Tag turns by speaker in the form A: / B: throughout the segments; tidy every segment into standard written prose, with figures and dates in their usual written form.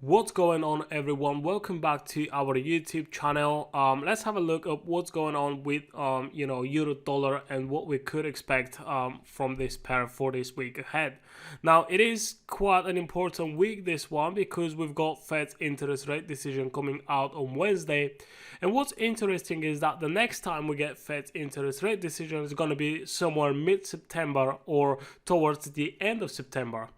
A: What's going on, everyone? Welcome back to our YouTube channel. Let's have a look at what's going on with euro dollar and what we could expect from this pair for this week ahead. Now, it is quite an important week, this one, because we've got Fed's interest rate decision coming out on Wednesday. And what's interesting is that the next time we get Fed's interest rate decision is going to be somewhere mid-September or towards the end of September.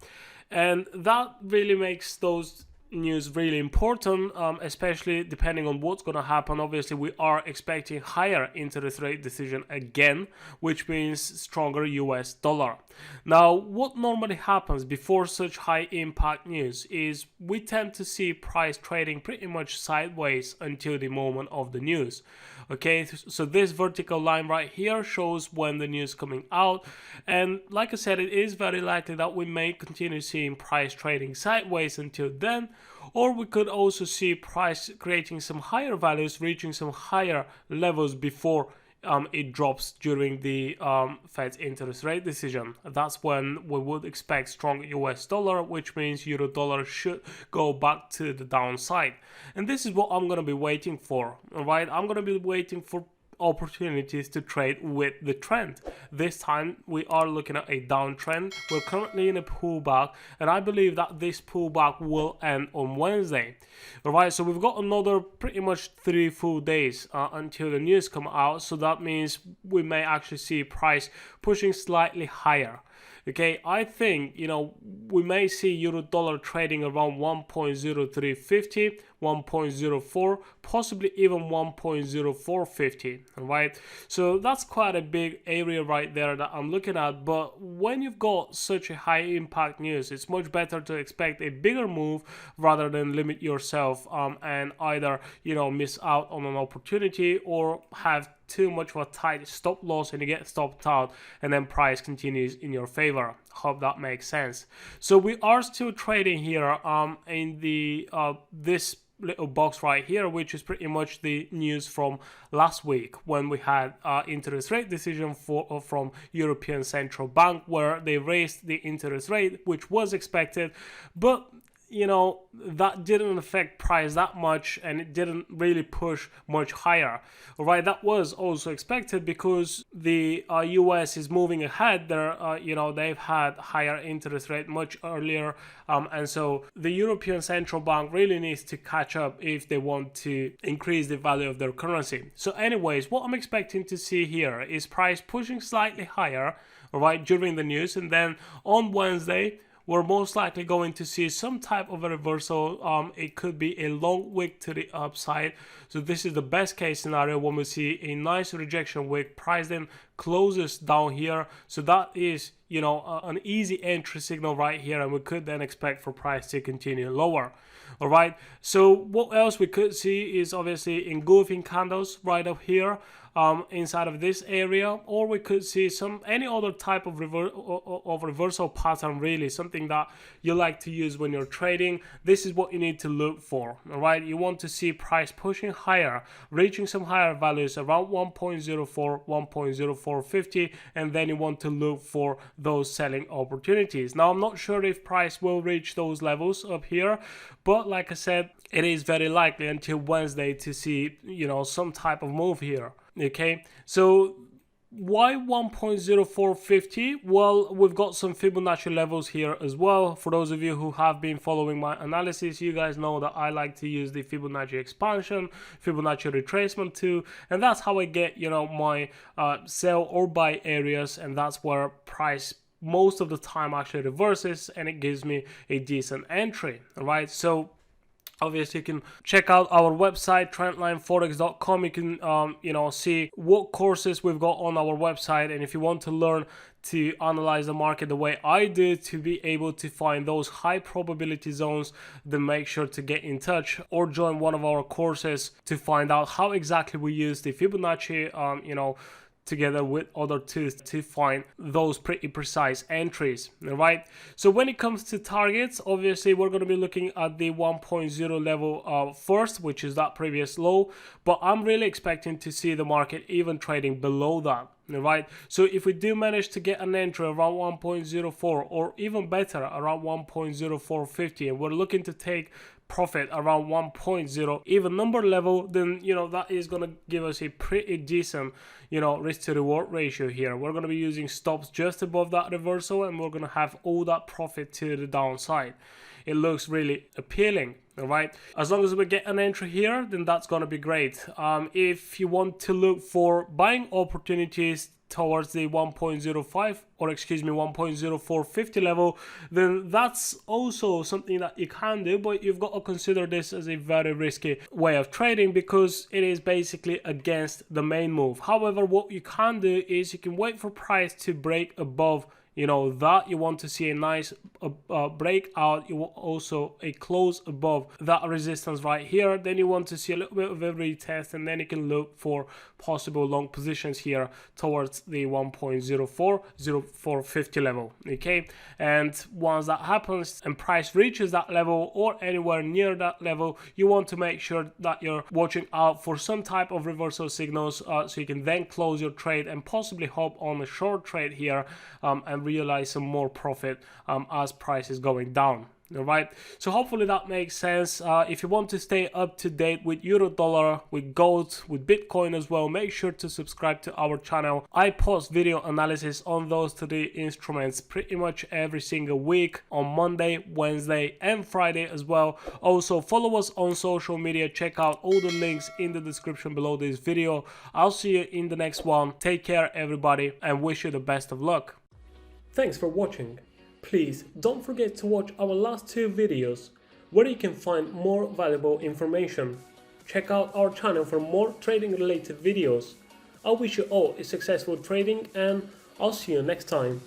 A: And that really makes those news really important, especially depending on what's going to happen. Obviously, we are expecting higher interest rate decision again, which means stronger US dollar. Now, what normally happens before such high impact news is we tend to see price trading pretty much sideways until the moment of the news. Okay, so this vertical line right here shows when the news coming out, and like I said, it is very likely that we may continue seeing price trading sideways until then, or we could also see price creating some higher values, reaching some higher levels before it drops during the Fed's interest rate decision. That's when we would expect strong US dollar, which means euro dollar should go back to the downside. And this is what I'm going to be waiting for. All right, I'm going to be waiting for opportunities to trade with the trend. This time we are looking at a downtrend. We're currently in a pullback, and I believe that this pullback will end on Wednesday. All right, so we've got another pretty much 3 full days until the news come out, so that means we may actually see price pushing slightly higher. Okay, I think, we may see euro dollar trading around 1.0350, 1.04, possibly even 1.0450, all right? So that's quite a big area right there that I'm looking at. But when you've got such a high impact news, it's much better to expect a bigger move rather than limit yourself and either, miss out on an opportunity or have too much of a tight stop loss and you get stopped out and then price continues in your favor. Hope that makes sense. So we are still trading here in the this little box right here, which is pretty much the news from last week when we had interest rate decision from European Central Bank, where they raised the interest rate, which was expected, but that didn't affect price that much, and it didn't really push much higher. All right, that was also expected because the US is moving ahead. They've had higher interest rate much earlier, and so the European Central Bank really needs to catch up if they want to increase the value of their currency. So anyways, what I'm expecting to see here is price pushing slightly higher, all right, during the news, and then on Wednesday we're most likely going to see some type of a reversal. It could be a long wick to the upside. So this is the best case scenario when we see a nice rejection wick, price then closes down here. So that is, an easy entry signal right here, and we could then expect for price to continue lower. All right, so what else we could see is obviously engulfing candles right up here inside of this area, or we could see any other type of reversal pattern, really something that you like to use when you're trading. This is what you need to look for. All right, you want to see price pushing higher, reaching some higher values around 1.04, 1.0450, and then you want to look for those selling opportunities. Now, I'm not sure if price will reach those levels up here, but like I said, it is very likely until Wednesday to see, some type of move here. Okay, so why 1.0450? Well, we've got some Fibonacci levels here as well. For those of you who have been following my analysis, you guys know that I like to use the Fibonacci expansion, Fibonacci retracement too, and that's how I get, my sell or buy areas, and that's where price most of the time actually reverses, and it gives me a decent entry. All right, so obviously, you can check out our website, trendlineforex.com. You can, see what courses we've got on our website. And if you want to learn to analyze the market the way I do, to be able to find those high probability zones, then make sure to get in touch or join one of our courses to find out how exactly we use the Fibonacci, together with other tools to find those pretty precise entries. All right, so when it comes to targets, obviously we're going to be looking at the 1.0 level first, which is that previous low, but I'm really expecting to see the market even trading below that. Right, so if we do manage to get an entry around 1.04 or even better around 1.0450, and we're looking to take profit around 1.0 even number level, then that is going to give us a pretty decent risk to reward ratio here. We're going to be using stops just above that reversal, and we're going to have all that profit to the downside. It looks really appealing. All right, as long as we get an entry here, then that's going to be great. If you want to look for buying opportunities towards the 1.05 or 1.0450 level, then that's also something that you can do, but you've got to consider this as a very risky way of trading because it is basically against the main move. However, what you can do is you can wait for price to break above that. You want to see a nice breakout. You want also a close above that resistance right here. Then you want to see a little bit of a retest, and then you can look for possible long positions here towards the 1.0450 level. Okay, and once that happens and price reaches that level or anywhere near that level, you want to make sure that you're watching out for some type of reversal signals, so you can then close your trade and possibly hop on a short trade here and realize some more profit as price is going down. All right, so hopefully that makes sense. If you want to stay up to date with euro dollar, with gold, with Bitcoin as well, make sure to subscribe to our channel. I post video analysis on those three instruments pretty much every single week on Monday, Wednesday and Friday as well. Also follow us on social media. Check out all the links in the description below this video. I'll see you in the next one. Take care everybody, and wish you the best of luck. Thanks for watching. Please don't forget to watch our last two videos where you can find more valuable information. Check out our channel for more trading related videos. I wish you all a successful trading, and I'll see you next time.